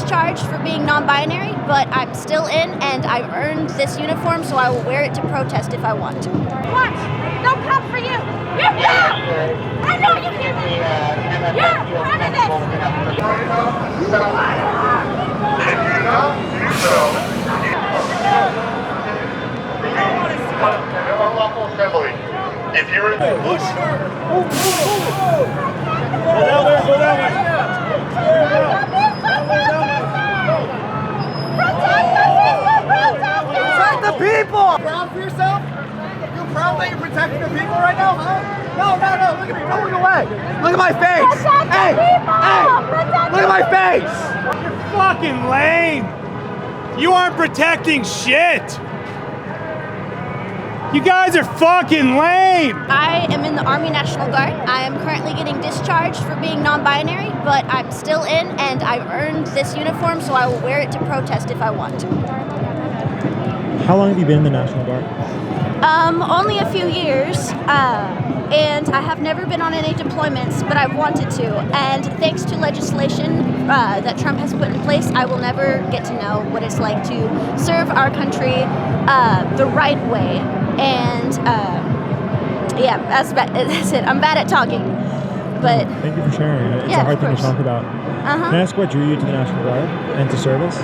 discharged for being non-binary, but I'm still in, and I've earned this uniform, so I will wear it to protest if I want. Watch! They'll come for you! You're down! I know you hear me! You're part of this! If you were to push, Go that way. Protect the people! Proud for yourself? You proud that you're protecting the people right now, huh? No, look at me, don't look away! Look at my face! Hey! Look at my face! You're fucking lame! You aren't protecting shit! You guys are fucking lame! I am in the Army National Guard. I am currently getting discharged for being non-binary, but I'm still in, and I've earned this uniform, so I will wear it to protest if I want. How long have you been in the National Guard? Only a few years, and I have never been on any deployments, but I've wanted to. And thanks to legislation that Trump has put in place, I will never get to know what it's like to serve our country the right way. And yeah, that's it. I'm bad at talking, but thank you for sharing. It's a hard thing to talk about. Can I ask what drew you to the National Guard and to service?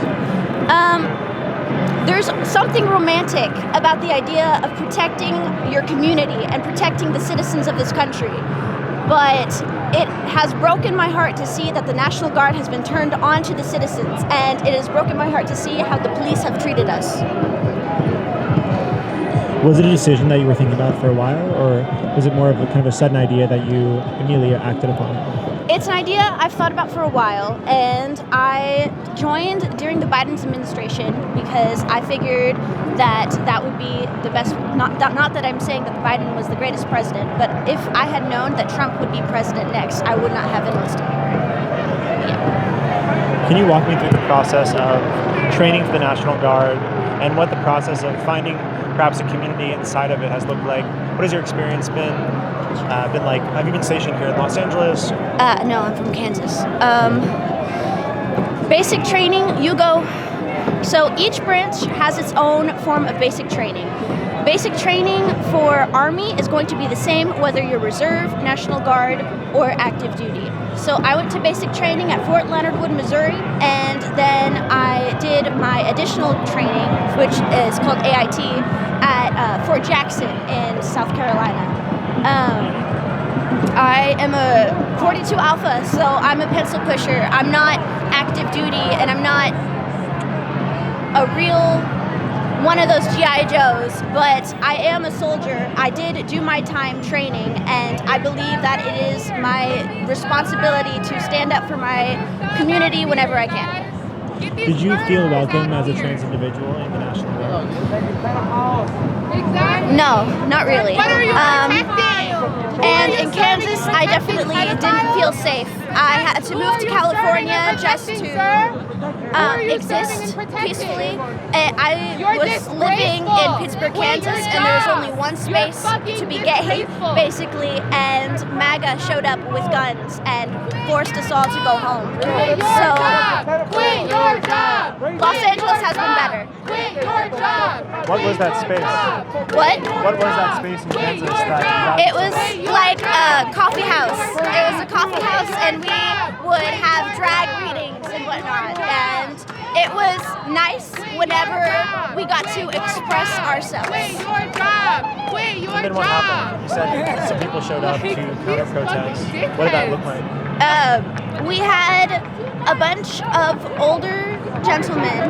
There's something romantic about the idea of protecting your community and protecting the citizens of this country. But it has broken my heart to see that the National Guard has been turned on to the citizens, and it has broken my heart to see how the police have treated us. Was it a decision that you were thinking about for a while, or was it more of a kind of a sudden idea that you immediately acted upon? It's an idea I've thought about for a while, and I joined during the Biden administration because I figured that that would be the best, not that I'm saying that Biden was the greatest president, but if I had known that Trump would be president next, I would not have enlisted. Yeah. Can you walk me through the process of training for the National Guard and what the process of finding perhaps a community inside of it has looked like? What has your experience been like? Have you been stationed here in Los Angeles? No, I'm from Kansas. Basic training, you go. So each branch has its own form of basic training. Basic training for Army is going to be the same whether you're Reserve, National Guard, or active duty. So I went to basic training at Fort Leonard Wood, Missouri, and then I did my additional training, which is called AIT, at Fort Jackson in South Carolina. I am a 42 Alpha, so I'm a pencil pusher. I'm not active duty, and I'm not a real one of those G.I. Joes, but I am a soldier. I did do my time training, and I believe that it is my responsibility to stand up for my community whenever I can. Did you feel welcome as a trans individual in the National Guard? No, not really. And in Kansas, I definitely didn't feel safe. I had to move to California just to exist peacefully. I was living in Pittsburgh, Kansas, and there was only one space to be gay, basically, and MAGA showed up with guns and forced us all to go home. So, Quit your job! Los Angeles has been better. Quit your job! What was that space? What? What was that space in Kansas that It was like a coffee house. It was a coffee house, and we would have drag readings and whatnot. And it was nice whenever we got to express ourselves. Quit your job! Quit your then what happened? You said some people showed up to counter protest. What did that look like? We had a bunch of older gentlemen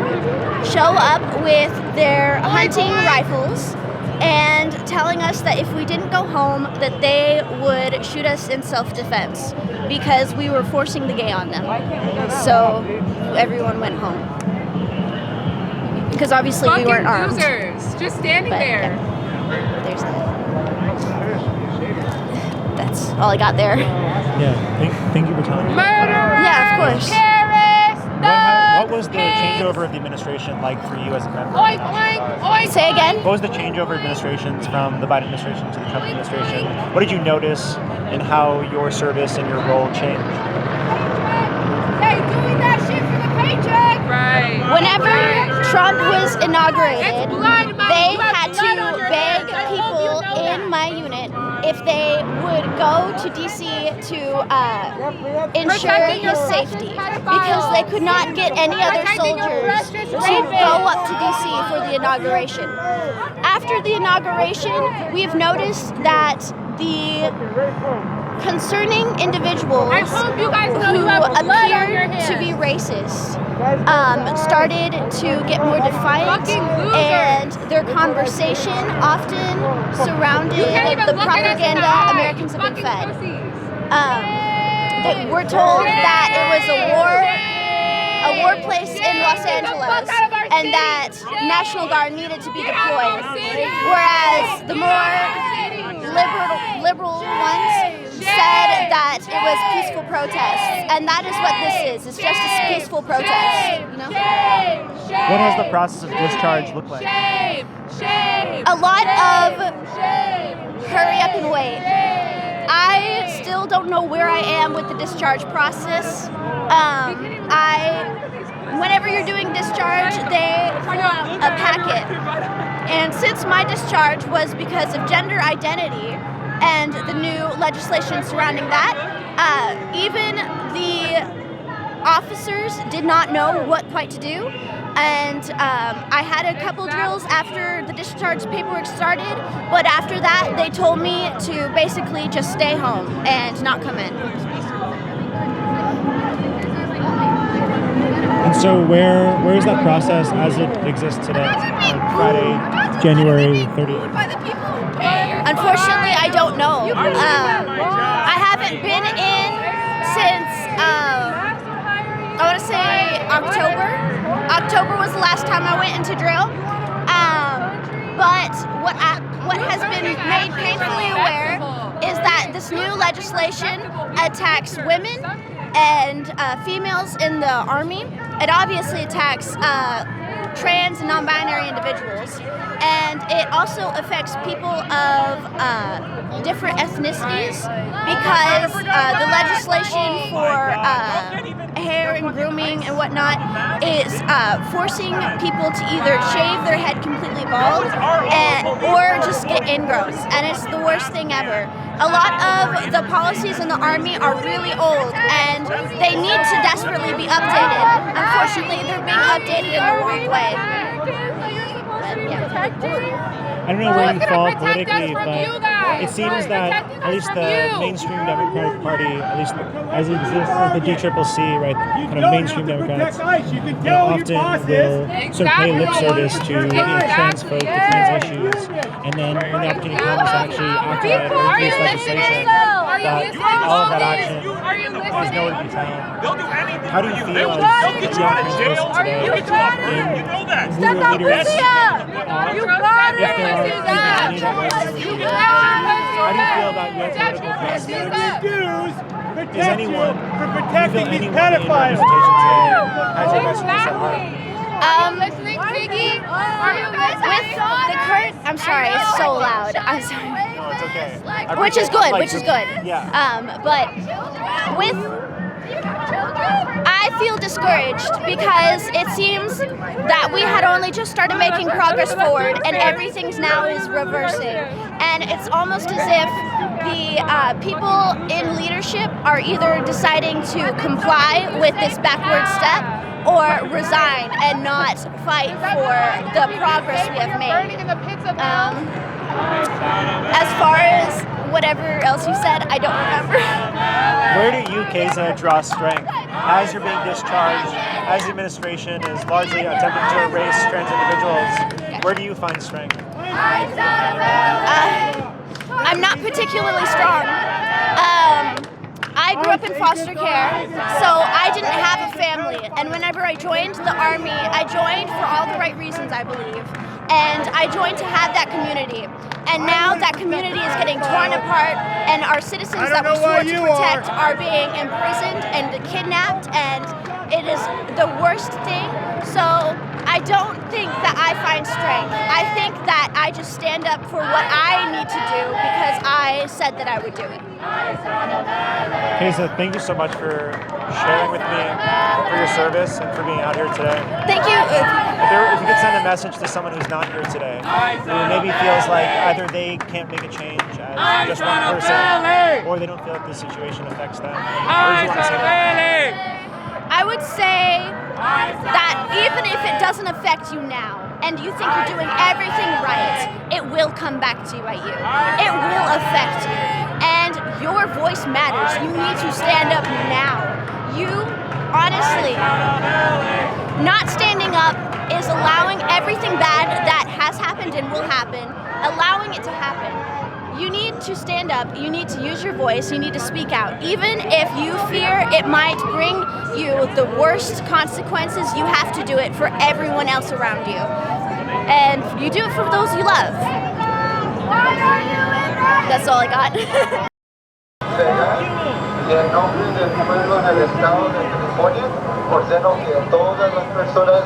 show up with their hunting rifles and telling us that if we didn't go home, that they would shoot us in self-defense because we were forcing the gay on them. So everyone went home. Because obviously we weren't armed. Losers, just standing there. Yeah, there's that. That's all I got there. Yeah, thank you for telling me. Murderers! Yeah, of course. Terrorists! What was the changeover of the administration like for you as a member? Oink, oink, oink. Say again? What was the changeover administrations from the Biden administration to the Trump administration? What did you notice in how your service and your role changed? Hey, doing that shit for the paycheck! Trump was inaugurated, they had to beg people in my unit if they would go to DC to ensure his safety, because they could not get any other soldiers to go up to DC for the inauguration. After the inauguration, we've noticed that the concerning individuals who appeared to be racist started to get more defiant, and their conversation often surrounded the propaganda Americans have been fed. We're told that it was a war place in Los Angeles, and that National Guard needed to be deployed, whereas the more liberal ones said that it was peaceful protests, and that is what this is. It's just a peaceful protest. You know? What has the process of discharge looked like? A lot of hurry up and wait. I still don't know where I am with the discharge process. Whenever you're doing discharge, they pull out a packet. And since my discharge was because of gender identity and the new legislation surrounding that, even the officers did not know what quite to do. And I had a couple drills after the discharge paperwork started, but after that they told me to basically just stay home and not come in. And so where is that process as it exists today, on Friday, January 30th? Unfortunately, I don't know. I haven't been in since, I want to say October. October was the last time I went into drill. But what has been made painfully aware is that this new legislation attacks women and females in the Army. It obviously attacks trans and non-binary individuals, and it also affects people of different ethnicities, because the legislation for hair and grooming and whatnot is forcing people to either shave their head completely bald or just get ingrowns, and it's the worst thing ever. A lot of the policies in the Army are really old, and they need to desperately be updated. Unfortunately, they're being updated in the wrong way. I don't know where you fall politically, but it seems that at least the mainstream Democratic Party, at least as it exists as the dtla, right, kind of mainstream Democrats, often will sort of pay lip service to trans folk, to trans issues, and then when the opportunity comes to actually act on it or introduce legislation, that all of that action is nowhere to be found. How do you feel as a young trans person today in who your leaders are, if there are even any that way? How do you feel about your political prospects? Is anyone, for do you protecting feel these anyone in pedophiles? representation today has your best interests at heart? With the current, I'm sorry, it's so loud. I'm sorry. No, it's okay. I Which is appreciate, good, like, which is good. Yeah. But with, I feel discouraged because it seems that we had only just started making progress forward, and everything's now is reversing. And it's almost as if the people in leadership are either deciding to comply with this backward step or resign and not fight for the progress we have made. As far as whatever else you said, I don't remember. Where do you, Keza, draw strength? As you're being discharged, as the administration is largely attempting to erase trans individuals, where do you find strength? I'm not particularly strong. I grew up in foster care, so I didn't have a family. And whenever I joined the Army, I joined for all the right reasons, I believe. And I joined to have that community. And now that community is getting torn apart, and our citizens that we swore to protect are being imprisoned and kidnapped, and it is the worst thing. So I don't think that I find strength. I think that I just stand up for what I need to do because I said that I would do it. Okay, so thank you so much for sharing with me, for your service, and for being out here today. Thank you. If you could send a message to someone who's not here today, who maybe feels like either they can't make a change as just one person, or they don't feel like this situation affects them, what would you want to say to them? I would say that even if it doesn't affect you now, and you think you're doing everything right, it will come back to bite you. It will affect you. And your voice matters. You need to stand up now. You, honestly, not standing up is allowing everything bad that has happened and will happen, allowing it to happen. You need to stand up, you need to use your voice, you need to speak out. Even if you fear it might bring you the worst consequences, you have to do it for everyone else around you. And you do it for those you love. That's all I got. Y en nombre del pueblo del estado de California, ordeno que todas las personas